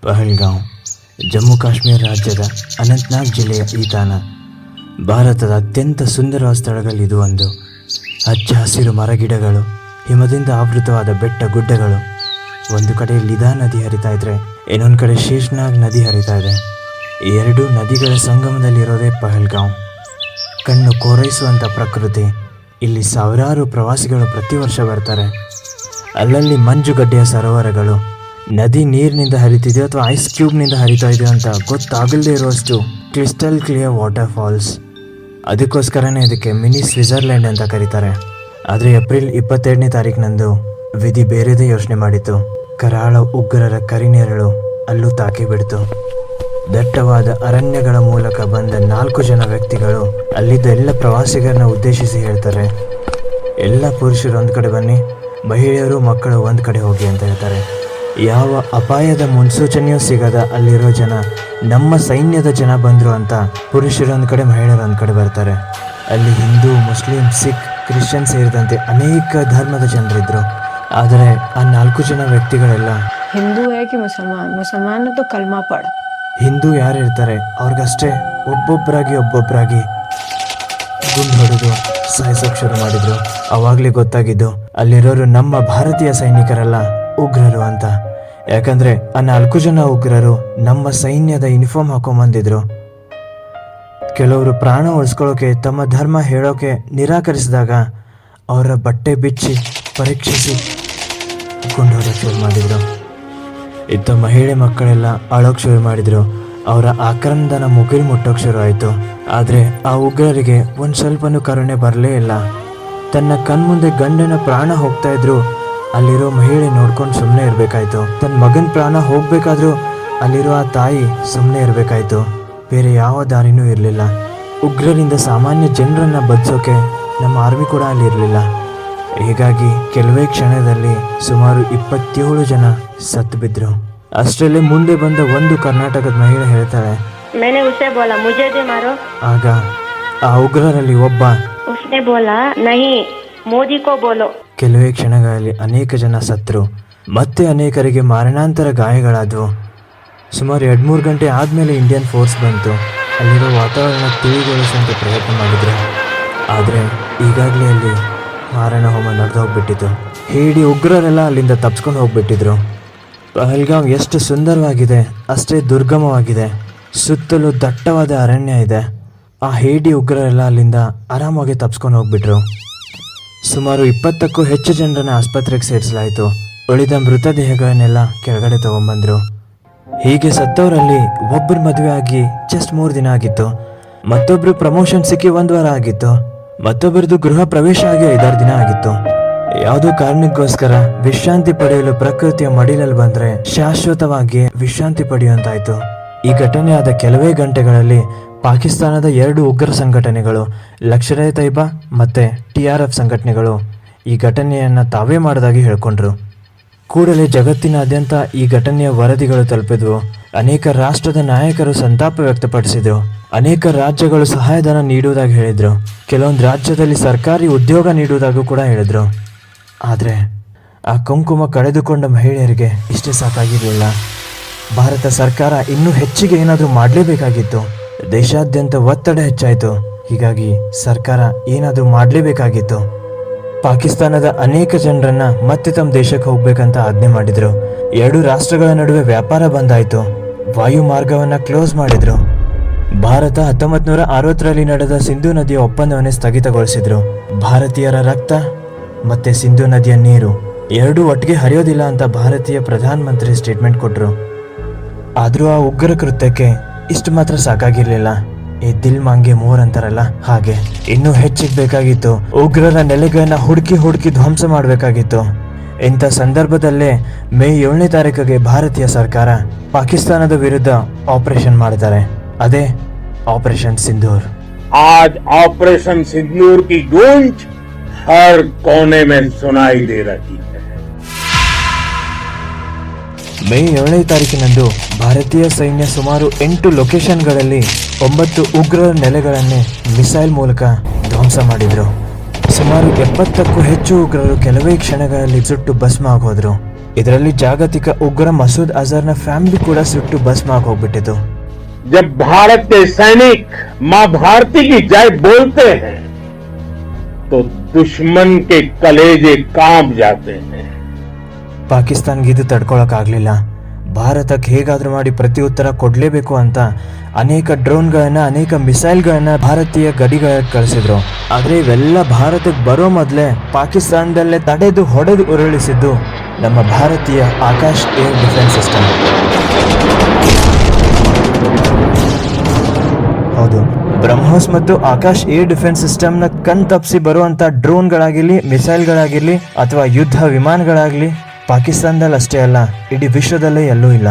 ಪಹಲ್ಗಾಂವ್ ಜಮ್ಮು ಕಾಶ್ಮೀರ ರಾಜ್ಯದ ಅನಂತನಾಗ್ ಜಿಲ್ಲೆಯ ಈ ತಾಣ ಭಾರತದ ಅತ್ಯಂತ ಸುಂದರವಾದ ಸ್ಥಳಗಳಲ್ಲಿ ಇದು ಒಂದು. ಹಚ್ಚ ಹಸಿರು ಮರಗಿಡಗಳು, ಹಿಮದಿಂದ ಆವೃತವಾದ ಬೆಟ್ಟ ಗುಡ್ಡಗಳು. ಒಂದು ಕಡೆ ಲಿದಾ ನದಿ ಹರಿತಾ ಇದ್ರೆ ಇನ್ನೊಂದು ಕಡೆ ಶೇಷ್ನಾಗ್ ನದಿ ಹರಿತಾ ಇದೆ. ಈ ಎರಡು ನದಿಗಳ ಸಂಗಮದಲ್ಲಿರೋದೇ ಪಹಲ್ಗಾಂವ್. ಕಣ್ಣು ಕೋರೈಸುವಂಥ ಪ್ರಕೃತಿ. ಇಲ್ಲಿ ಸಾವಿರಾರು ಪ್ರವಾಸಿಗಳು ಪ್ರತಿ ವರ್ಷ ಬರ್ತಾರೆ. ಅಲ್ಲಲ್ಲಿ ಮಂಜುಗಡ್ಡೆಯ ಸರೋವರಗಳು, ನದಿ ನೀರಿನಿಂದ ಹರಿತಿದೆಯೋ ಅಥವಾ ಐಸ್ ಕ್ಯೂಬ್ನಿಂದ ಹರಿತಾ ಇದೆಯೋ ಅಂತ ಗೊತ್ತಾಗಲ್ಲದೆ ಇರುವಷ್ಟು ಕ್ರಿಸ್ಟಲ್ ಕ್ಲಿಯರ್ ವಾಟರ್ ಫಾಲ್ಸ್. ಅದಕ್ಕೋಸ್ಕರನೇ ಇದಕ್ಕೆ ಮಿನಿ ಸ್ವಿಟ್ಜರ್ಲ್ಯಾಂಡ್ ಅಂತ ಕರೀತಾರೆ. ಆದರೆ ಏಪ್ರಿಲ್ 22ನೇ ತಾರೀಕಿನಂದು ವಿಧಿ ಬೇರೆದೇ ಯೋಚನೆ ಮಾಡಿತು. ಕರಾಳ ಉಗ್ರರ ಕರಿನೆರಳು ಅಲ್ಲೂ ತಾಕಿ ಬಿಡ್ತು. ದಟ್ಟವಾದ ಅರಣ್ಯಗಳ ಮೂಲಕ ಬಂದ 4 ಜನ ವ್ಯಕ್ತಿಗಳು ಅಲ್ಲಿದ್ದ ಎಲ್ಲ ಪ್ರವಾಸಿಗರನ್ನ ಉದ್ದೇಶಿಸಿ ಹೇಳ್ತಾರೆ, ಎಲ್ಲ ಪುರುಷರು ಒಂದು ಕಡೆ ಬನ್ನಿ, ಮಹಿಳೆಯರು ಮಕ್ಕಳು ಒಂದು ಕಡೆ ಹೋಗಿ ಅಂತ ಹೇಳ್ತಾರೆ. ಯಾವ ಅಪಾಯದ ಮುನ್ಸೂಚನೆಯೂ ಸಿಗದ ಅಲ್ಲಿರೋ ಜನ ನಮ್ಮ ಸೈನ್ಯದ ಜನ ಬಂದರು ಅಂತ ಪುರುಷರು ಒಂದು ಕಡೆ ಮಹಿಳೆಯರು ಒಂದು ಕಡೆ ಬರ್ತಾರೆ. ಅಲ್ಲಿ ಹಿಂದೂ, ಮುಸ್ಲಿಂ, ಸಿಖ್, ಕ್ರಿಶ್ಚಿಯನ್ ಸೇರಿದಂತೆ ಅನೇಕ ಧರ್ಮದ ಜನರಿದ್ರು. ಆದರೆ ಆ 4 ಜನ ವ್ಯಕ್ತಿಗಳೆಲ್ಲ ಹಿಂದೂ ಯಾಕೆ ಮುಸಲ್ಮಾನ್ ತೋ ಕಲ್ಮಾ ಪಡ. ಹಿಂದೂ ಯಾರು ಇರ್ತಾರೆ ಅವ್ರಿಗಷ್ಟೇ ಒಬ್ಬೊಬ್ಬರಾಗಿ ಗುಂಡು ಹೊಡೆದು ಸಾಯಿಸೋಕೆ ಶುರು ಮಾಡಿದ್ರು. ಅವಾಗಲೇ ಗೊತ್ತಾಗಿದ್ದು ಅಲ್ಲಿರೋರು ನಮ್ಮ ಭಾರತೀಯ ಸೈನಿಕರಲ್ಲ, ಉಗ್ರರು ಅಂತ. ಯಾಕಂದ್ರೆ ಆ 4 ಜನ ಉಗ್ರರು ನಮ್ಮ ಸೈನ್ಯದ ಯೂನಿಫಾರ್ಮ್ ಹಾಕೊಂಡ್ಬಂದಿದ್ರು. ಕೆಲವರು ಪ್ರಾಣ ಉಳಿಸ್ಕೊಳ್ಳೋಕೆ ತಮ್ಮ ಧರ್ಮ ಹೇಳೋಕೆ ನಿರಾಕರಿಸಿದಾಗ ಅವರ ಬಟ್ಟೆ ಬಿಚ್ಚಿ ಪರೀಕ್ಷಿಸಿ ಗುಂಡು ಹೊಡೆಯೋಕೆ ಶುರು ಮಾಡಿದ್ರು. ಇತ್ತ ಮಹಿಳೆ ಮಕ್ಕಳೆಲ್ಲ ಅಳೋಕೆ ಶುರು ಮಾಡಿದ್ರು. ಅವರ ಆಕ್ರಂದನ ಮುಗಿಲು ಮುಟ್ಟೋಕೆ ಶುರು ಆಯಿತು. ಆದರೆ ಆ ಉಗ್ರರಿಗೆ ಒಂದು ಸ್ವಲ್ಪನೂ ಕರುಣೆ ಬರಲೇ ಇಲ್ಲ. ತನ್ನ ಕಣ್ಮುಂದೆ ಗಂಡನ ಪ್ರಾಣ ಹೋಗ್ತಾ ಇದ್ರು, ಅಲ್ಲಿರೋ ಮಹಿಳೆ ನೋಡ್ಕೊಂಡು ಸುಮ್ಮನೆ ಇರಬೇಕಾಯ್ತು. ತನ್ನ ಮಗನ ಪ್ರಾಣ ಹೋಗ್ಬೇಕಾದ್ರೂ ಅಲ್ಲಿರೋ ಆ ತಾಯಿ ಸುಮ್ಮನೆ ಇರಬೇಕಾಯ್ತು. ಬೇರೆ ಯಾವ ದಾರಿನೂ ಇರಲಿಲ್ಲ. ಉಗ್ರರಿಂದ ಸಾಮಾನ್ಯ ಜನರನ್ನ ಬದುಸೋಕೆ ನಮ್ಮ ಆರ್ಮಿ ಕೂಡ ಅಲ್ಲಿ ಇರಲಿಲ್ಲ. ಹೀಗಾಗಿ ಕೆಲವೇ ಕ್ಷಣದಲ್ಲಿ ಸುಮಾರು 27 ಜನ ಸತ್ತು ಬಿದ್ರು. ಅಷ್ಟರಲ್ಲೇ ಮುಂದೆ ಬಂದ ಒಂದು ಕರ್ನಾಟಕದ ಮಹಿಳೆ ಹೇಳ್ತಾಳೆ, ಆಗ ಆ ಉಗ್ರರಲ್ಲಿ ಒಬ್ಬ ಕೆಲವೇ ಕ್ಷಣಗಳಲ್ಲಿ ಅನೇಕ ಜನ ಸತ್ರು. ಮತ್ತೆ ಅನೇಕರಿಗೆ ಮಾರಣಾಂತರ ಗಾಯಗಳಾದವು. ಸುಮಾರು 2-3 ಗಂಟೆ ಆದಮೇಲೆ ಇಂಡಿಯನ್ ಫೋರ್ಸ್ ಬಂತು. ಅಲ್ಲಿರೋ ವಾತಾವರಣ ತಿಳಿಗೊಳಿಸುವಂಥ ಪ್ರಯತ್ನ ಮಾಡಿದ್ರು. ಆದರೆ ಈಗಾಗಲೇ ಅಲ್ಲಿ ಮಾರಣ ಹೋಮ ನಡೆದು ಹೋಗ್ಬಿಟ್ಟಿತ್ತು. ಹೇಡಿ ಉಗ್ರರೆಲ್ಲ ಅಲ್ಲಿಂದ ತಪ್ಸ್ಕೊಂಡು ಹೋಗ್ಬಿಟ್ಟಿದ್ರು. ಪಹಲ್ಗಾಂವ್ ಎಷ್ಟು ಸುಂದರವಾಗಿದೆ, ಅಷ್ಟೇ ದುರ್ಗಮವಾಗಿದೆ. ಸುತ್ತಲೂ ದಟ್ಟವಾದ ಅರಣ್ಯ ಇದೆ. ಆ ಹೇಡಿ ಉಗ್ರರೆಲ್ಲ ಅಲ್ಲಿಂದ ಆರಾಮಾಗಿ ತಪ್ಸ್ಕೊಂಡು ಹೋಗ್ಬಿಟ್ರು. ಸುಮಾರು 20ಕ್ಕೂ ಹೆಚ್ಚು ಜನರನ್ನ ಆಸ್ಪತ್ರೆಗೆ ಸೇರಿಸಲಾಯಿತು. ಉಳಿದ ಮೃತದೇಹಗಳನ್ನೆಲ್ಲ ಕೆಳಗಡೆ ತಗೊಂಡ್ಬಂದ್ರು. ಹೀಗೆ ಸತ್ತವರಲ್ಲಿ ಒಬ್ಬರು ಮದುವೆ ಆಗಿ ಜಸ್ಟ್ 3 ದಿನ ಆಗಿತ್ತು. ಮತ್ತೊಬ್ರು ಪ್ರಮೋಷನ್ ಸಿಕ್ಕಿ 1 ವಾರ ಆಗಿತ್ತು. ಮತ್ತೊಬ್ಬರದು ಗೃಹ ಪ್ರವೇಶ ಆಗಿ 5-6 ದಿನ ಆಗಿತ್ತು. ಯಾವುದೋ ಕಾರಣಕ್ಕೋಸ್ಕರ ವಿಶ್ರಾಂತಿ ಪಡೆಯಲು ಪ್ರಕೃತಿಯ ಮಡಿಲಲ್ಲಿ ಬಂದ್ರೆ ಶಾಶ್ವತವಾಗಿ ವಿಶ್ರಾಂತಿ ಪಡೆಯುವಂತಾಯ್ತು. ಈ ಘಟನೆ ಆದ ಕೆಲವೇ ಗಂಟೆಗಳಲ್ಲಿ ಪಾಕಿಸ್ತಾನದ 2 ಉಗ್ರ ಸಂಘಟನೆಗಳು, ಲಷ್ಕರ್-ಇ-ತೈಬಾ ಮತ್ತೆ TRF ಸಂಘಟನೆಗಳು ಈ ಘಟನೆಯನ್ನು ತಾವೇ ಮಾಡೋದಾಗಿ ಹೇಳ್ಕೊಂಡ್ರು. ಕೂಡಲೇ ಜಗತ್ತಿನಾದ್ಯಂತ ಈ ಘಟನೆಯ ವರದಿಗಳು ತಲುಪಿದ್ವು. ಅನೇಕ ರಾಷ್ಟ್ರದ ನಾಯಕರು ಸಂತಾಪ ವ್ಯಕ್ತಪಡಿಸಿದ್ರು. ಅನೇಕ ರಾಜ್ಯಗಳು ಸಹಾಯಧನ ನೀಡುವುದಾಗಿ ಹೇಳಿದ್ರು. ಕೆಲವೊಂದು ರಾಜ್ಯದಲ್ಲಿ ಸರ್ಕಾರಿ ಉದ್ಯೋಗ ನೀಡುವುದಾಗೂ ಕೂಡ ಹೇಳಿದ್ರು. ಆದರೆ ಆ ಕುಂಕುಮ ಕಳೆದುಕೊಂಡ ಮಹಿಳೆಯರಿಗೆ ಇಷ್ಟೇ ಸಾಕಾಗಿರಲಿಲ್ಲ. ಭಾರತ ಸರ್ಕಾರ ಇನ್ನೂ ಹೆಚ್ಚಿಗೆ ಏನಾದರೂ ಮಾಡಲೇಬೇಕಾಗಿತ್ತು. ದೇಶಾದ್ಯಂತ ಒತ್ತಡ ಹೆಚ್ಚಾಯಿತು. ಹೀಗಾಗಿ ಸರ್ಕಾರ ಏನಾದರೂ ಮಾಡಲೇಬೇಕಾಗಿತ್ತು. ಪಾಕಿಸ್ತಾನದ ಅನೇಕ ಜನರನ್ನ ಮತ್ತೆ ತಮ್ಮ ದೇಶಕ್ಕೆ ಹೋಗ್ಬೇಕಂತ ಆಜ್ಞೆ ಮಾಡಿದ್ರು. 2 ರಾಷ್ಟ್ರಗಳ ನಡುವೆ ವ್ಯಾಪಾರ ಬಂದಾಯಿತು. ವಾಯು ಮಾರ್ಗವನ್ನ ಕ್ಲೋಸ್ ಮಾಡಿದ್ರು. ಭಾರತ 1960ರಲ್ಲಿ ನಡೆದ ಸಿಂಧೂ ನದಿಯ ಒಪ್ಪಂದವನ್ನೇ ಸ್ಥಗಿತಗೊಳಿಸಿದ್ರು. ಭಾರತೀಯರ ರಕ್ತ ಮತ್ತೆ ಸಿಂಧೂ ನದಿಯ ನೀರು 2 ಒಟ್ಟಿಗೆ ಹರಿಯೋದಿಲ್ಲ ಅಂತ ಭಾರತೀಯ ಪ್ರಧಾನಮಂತ್ರಿ ಸ್ಟೇಟ್ಮೆಂಟ್ ಕೊಟ್ಟರು. ಆದರೂ ಆ ಉಗ್ರ ಕೃತ್ಯಕ್ಕೆ ಇಷ್ಟು ಮಾತ್ರ ಸಾಕಾಗಿರ್ಲಿಲ್ಲ. ಈ ದಿಲ್ ಮಾಂಗೆ ಮೋರ್ ಅಂತಾರಲ್ಲ ಹಾಗೆ ಇನ್ನೂ ಹೆಚ್ಚಿಗೆ ಬೇಕಾಗಿತ್ತು. ಉಗ್ರರ ನೆಲೆಗಳನ್ನ ಹುಡುಕಿ ಧ್ವಂಸ ಮಾಡಬೇಕಾಗಿತ್ತು. ಇಂಥ ಸಂದರ್ಭದಲ್ಲೇ ಮೇ 7ನೇ ತಾರೀಕಿಗೆ ಭಾರತೀಯ ಸರ್ಕಾರ ಪಾಕಿಸ್ತಾನದ ವಿರುದ್ಧ ಆಪರೇಷನ್ ಮಾಡ್ತಾರೆ. ಅದೇ ಆಪರೇಷನ್ ಸಿಂಧೂರ್. आज ऑपरेशन सिंदूर की गूंज हर कोने में सुनाई दे रही है. ಮೇ 7ನೇ ತಾರೀಕಿನಂದು ಭಾರತೀಯ ಸೈನ್ಯ ಸುಮಾರು 8 ಲೊಕೇಶನ್ಗಳಲ್ಲಿ 9 ಉಗ್ರರ ನೆಲೆಗಳನ್ನೇ ಮಿಸೈಲ್ ಮೂಲಕ ಧ್ವಂಸ ಮಾಡಿದ್ರು. ಸುಮಾರು 70ಕ್ಕೂ ಹೆಚ್ಚು ಉಗ್ರರು ಕೆಲವೇ ಕ್ಷಣಗಳಲ್ಲಿ ಸುಟ್ಟು ಭಸ್ಮ ಆಗೋದ್ರು. ಇದರಲ್ಲಿ ಜಾಗತಿಕ ಉಗ್ರ ಮಸೂದ್ ಅಜರ್ನ ಫ್ಯಾಮಿಲಿ ಕೂಡ ಸುಟ್ಟು ಭಸ್ಮ ಆಗಿ ಹೋಗ್ಬಿಟ್ಟಿತು. जब भारत के सैनिक मां भारती की जय बोलते हैं तो दुश्मन के कलेजे कांप जाते हैं. ಪಾಕಿಸ್ತಾನ್ಗೆ ಇದು ತಡ್ಕೊಳಕ್ ಆಗ್ಲಿಲ್ಲ. ಭಾರತಕ್ಕೆ ಹೇಗಾದ್ರೂ ಮಾಡಿ ಪ್ರತಿ ಉತ್ತರ ಕೊಡ್ಲೇಬೇಕು ಅಂತ ಅನೇಕ ಡ್ರೋನ್ಗಳನ್ನ ಅನೇಕ ಮಿಸೈಲ್ಗಳನ್ನ ಭಾರತೀಯ ಗಡಿಗಳಿಗೆ ಕಳಿಸಿದ್ರು. ಆದ್ರೆ ಇವೆಲ್ಲ ಭಾರತಕ್ಕೆ ಬರೋ ಮೊದಲೇ ಪಾಕಿಸ್ತಾನದಲ್ಲೇ ತಡೆದು ಹೊಡೆದು ಉರುಳಿಸಿದ್ದು ನಮ್ಮ ಭಾರತೀಯ ಆಕಾಶ್ ಏರ್ ಡಿಫೆನ್ಸ್ ಸಿಸ್ಟಮ್. ಹೌದು, ಬ್ರಹ್ಮೋಸ್ ಮತ್ತು ಆಕಾಶ್ ಏರ್ ಡಿಫೆನ್ಸ್ ಸಿಸ್ಟಮ್ನ ಕಣ್ ತಪ್ಪಿಸಿ ಬರುವಂತ ಡ್ರೋನ್ಗಳಾಗಿರ್ಲಿ, ಮಿಸೈಲ್ಗಳಾಗಿರ್ಲಿ ಅಥವಾ ಯುದ್ಧ ವಿಮಾನಗಳಾಗ್ಲಿ ಪಾಕಿಸ್ತಾನದಲ್ಲಿ ಅಷ್ಟೇ ಅಲ್ಲ, ಇಡೀ ವಿಶ್ವದಲ್ಲೇ ಎಲ್ಲೂ ಇಲ್ಲ.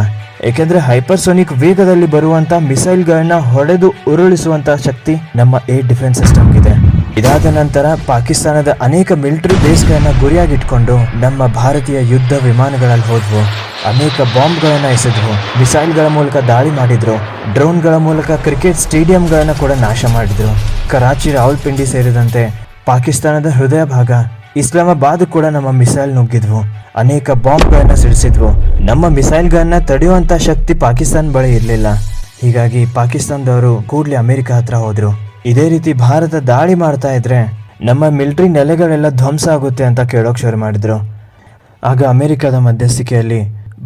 ಏಕೆಂದ್ರೆ ಹೈಪರ್ಸೋನಿಕ್ ವೇಗದಲ್ಲಿ ಬರುವಂತ ಮಿಸೈಲ್ಗಳನ್ನ ಹೊಡೆದು ಉರುಳಿಸುವಂತ ಶಕ್ತಿ ನಮ್ಮ ಏರ್ ಡಿಫೆನ್ಸ್ ಸಿಸ್ಟಮ್ಗಿದೆ. ಇದಾದ ನಂತರ ಪಾಕಿಸ್ತಾನದ ಅನೇಕ ಮಿಲಿಟರಿ ಬೇಸ್ಗಳನ್ನ ಗುರಿಯಾಗಿಟ್ಕೊಂಡು ನಮ್ಮ ಭಾರತೀಯ ಯುದ್ಧ ವಿಮಾನಗಳಲ್ಲಿ ಹೋದ್ವು. ಅನೇಕ ಬಾಂಬ್ಗಳನ್ನ ಎಸೆದ್ವು, ಮಿಸೈಲ್ಗಳ ಮೂಲಕ ದಾಳಿ ಮಾಡಿದ್ರು, ಡ್ರೋನ್ಗಳ ಮೂಲಕ ಕ್ರಿಕೆಟ್ ಸ್ಟೇಡಿಯಂಗಳನ್ನ ಕೂಡ ನಾಶ ಮಾಡಿದ್ರು. ಕರಾಚಿ, ರಾವಲ್ಪಿಂಡಿ ಸೇರಿದಂತೆ ಪಾಕಿಸ್ತಾನದ ಹೃದಯ ಭಾಗ ಇಸ್ಲಾಮಾಬಾದ್ ಕೂಡ ನಮ್ಮ ಮಿಸೈಲ್ ನುಗ್ಗಿದ್ವು, ಅನೇಕ ಬಾಂಬ್ಗಳನ್ನ ಸಿಡಿಸಿದ್ವು. ನಮ್ಮ ಮಿಸೈಲ್ಗಳನ್ನ ತಡೆಯುವಂತ ಶಕ್ತಿ ಪಾಕಿಸ್ತಾನ ಬಳಿ ಇರಲಿಲ್ಲ. ಹೀಗಾಗಿ ಪಾಕಿಸ್ತಾನದವರು ಕೂಡಲೇ ಅಮೆರಿಕ ಹತ್ರ ಹೋದ್ರು. ಇದೇ ರೀತಿ ಭಾರತ ದಾಳಿ ಮಾಡ್ತಾ ಇದ್ರೆ ನಮ್ಮ ಮಿಲಿಟರಿ ನೆಲೆಗಳೆಲ್ಲ ಧ್ವಂಸ ಆಗುತ್ತೆ ಅಂತ ಕೇಳೋಕ್ ಶುರು ಮಾಡಿದ್ರು. ಆಗ ಅಮೆರಿಕದ ಮಧ್ಯಸ್ಥಿಕೆಯಲ್ಲಿ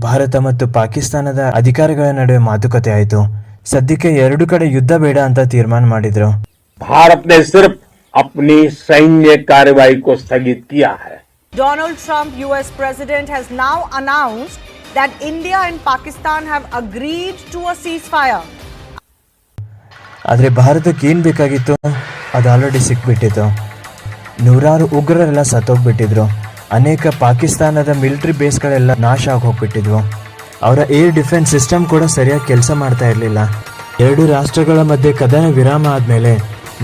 ಭಾರತ ಮತ್ತು ಪಾಕಿಸ್ತಾನದ ಅಧಿಕಾರಿಗಳ ನಡುವೆ ಮಾತುಕತೆ ಆಯಿತು. ಸದ್ಯಕ್ಕೆ ಎರಡು ಕಡೆ ಯುದ್ಧ ಬೇಡ ಅಂತ ತೀರ್ಮಾನ ಮಾಡಿದ್ರು. भारत ने सिर्फ अपनी सैन्य कार्रवाई को स्थगित किया है. Donald Trump, US President, has now announced that India and Pakistan have agreed to a ceasefire. ಆದರೆ ಭಾರತಕ್ಕೆ ಏನು ಬೇಕಾಗಿತ್ತು ಅದು ಆಲ್ರೆಡಿ ಸಿಕ್ಬಿಟ್ಟಿತ್ತು. ನೂರಾರು ಉಗ್ರರೆಲ್ಲ ಸತ್ತೋಗ್ಬಿಟ್ಟಿದ್ರು. ಅನೇಕ ಪಾಕಿಸ್ತಾನದ ಮಿಲಿಟರಿ ಬೇಸ್ಗಳೆಲ್ಲ ನಾಶ ಆಗಿ ಹೋಗ್ಬಿಟ್ಟಿದ್ವು. ಅವರ ಏರ್ ಡಿಫೆನ್ಸ್ ಸಿಸ್ಟಮ್ ಕೂಡ ಸರಿಯಾಗಿ ಕೆಲಸ ಮಾಡ್ತಾ ಇರಲಿಲ್ಲ. ಎರಡು ರಾಷ್ಟ್ರಗಳ ಮಧ್ಯೆ ಕದನ ವಿರಾಮ ಆದಮೇಲೆ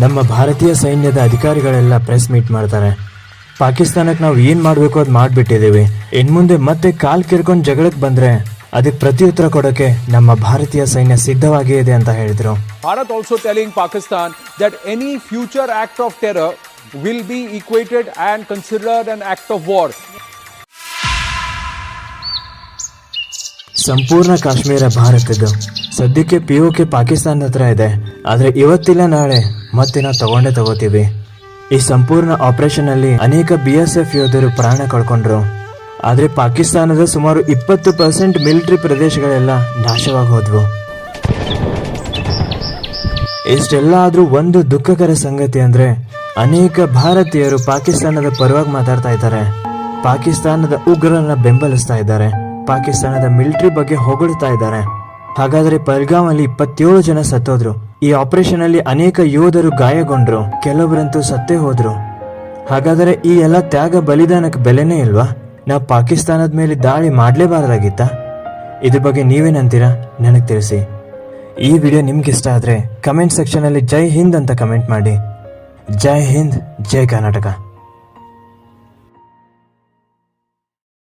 ನಮ್ಮ ಭಾರತೀಯ ಸೈನ್ಯದ ಅಧಿಕಾರಿಗಳೆಲ್ಲ ಪ್ರೆಸ್ ಮೀಟ್ ಮಾಡ್ತಾರೆ. ಪಾಕಿಸ್ತಾನಕ್ಕೆ ನಾವು ಏನು ಮಾಡಬೇಕು ಅದು ಮಾಡಿಬಿಟ್ಟಿದ್ದೀವಿ, ಇನ್ನು ಮುಂದೆ ಮತ್ತೆ ಕಾಲ್ ಕಿರ್ಕೊಂಡು ಜಗಳಕ್ಕೆ ಬಂದರೆ ಅದಕ್ಕೆ ಪ್ರತ್ಯುತ್ತರ ಕೊಡೋಕೆ ನಮ್ಮ ಭಾರತೀಯ ಸೈನ್ಯ ಸಿದ್ಧವಾಗೇ ಇದೆ ಅಂತ ಹೇಳಿದರು. Bharat also telling Pakistan that any future act of terror will be equated and considered an act of war. ಸಂಪೂರ್ಣ ಕಾಶ್ಮೀರ ಭಾರತದ್ದು. ಸದ್ಯಕ್ಕೆ POK ಪಾಕಿಸ್ತಾನದ ಹತ್ರ ಇದೆ. ಆದರೆ ಇವತ್ತಿಲ್ಲ ನಾಳೆ ಮತ್ತೆ ನಾವು ತಗೋತೀವಿ. ಈ ಸಂಪೂರ್ಣ ಆಪರೇಷನ್ ಅಲ್ಲಿ ಅನೇಕ BSF ಯೋಧರು ಪ್ರಾಣ ಕಳ್ಕೊಂಡ್ರು. ಆದರೆ ಪಾಕಿಸ್ತಾನದ ಸುಮಾರು 20% ಮಿಲಿಟರಿ ಪ್ರದೇಶಗಳೆಲ್ಲ ನಾಶವಾಗಿ ಹೋದ್ವು. ಇಷ್ಟೆಲ್ಲ ಆದ್ರೂ ಒಂದು ದುಃಖಕರ ಸಂಗತಿ ಅಂದ್ರೆ ಅನೇಕ ಭಾರತೀಯರು ಪಾಕಿಸ್ತಾನದ ಪರವಾಗಿ ಮಾತಾಡ್ತಾ ಇದ್ದಾರೆ, ಪಾಕಿಸ್ತಾನದ ಉಗ್ರರನ್ನ ಬೆಂಬಲಿಸ್ತಾ ಇದ್ದಾರೆ, ಪಾಕಿಸ್ತಾನದ ಮಿಲಿಟರಿ ಬಗ್ಗೆ ಹೊಗಳ್ತಾ ಇದ್ದಾರೆ. ಹಾಗಾದ್ರೆ ಪಹಲ್ಗಾಮ್ ಅಲ್ಲಿ 27 ಜನ ಸತ್ತೋದ್ರು. ಈ ಆಪರೇಷನ್ ಅಲ್ಲಿ ಅನೇಕ ಯೋಧರು ಗಾಯಗೊಂಡ್ರು, ಕೆಲವರಂತೂ ಸತ್ತೇ ಹೋದ್ರು. ಹಾಗಾದರೆ ಈ ಎಲ್ಲ ತ್ಯಾಗ ಬಲಿದಾನಕ್ಕೆ ಬೆಲೆನೇ ಇಲ್ವಾ? ನಾವು ಪಾಕಿಸ್ತಾನದ ಮೇಲೆ ದಾಳಿ ಮಾಡಲೇಬಾರದಾಗಿತ್ತಾ? ಇದ್ರ ಬಗ್ಗೆ ನೀವೇನಂತೀರಾ ನನಗೆ ತಿಳಿಸಿ. ಈ ವಿಡಿಯೋ ನಿಮ್ಗೆ ಇಷ್ಟ ಆದ್ರೆ ಕಮೆಂಟ್ ಸೆಕ್ಷನ್ ಅಲ್ಲಿ ಜೈ ಹಿಂದ್ ಅಂತ ಕಮೆಂಟ್ ಮಾಡಿ. ಜೈ ಹಿಂದ್, ಜೈ ಕರ್ನಾಟಕ.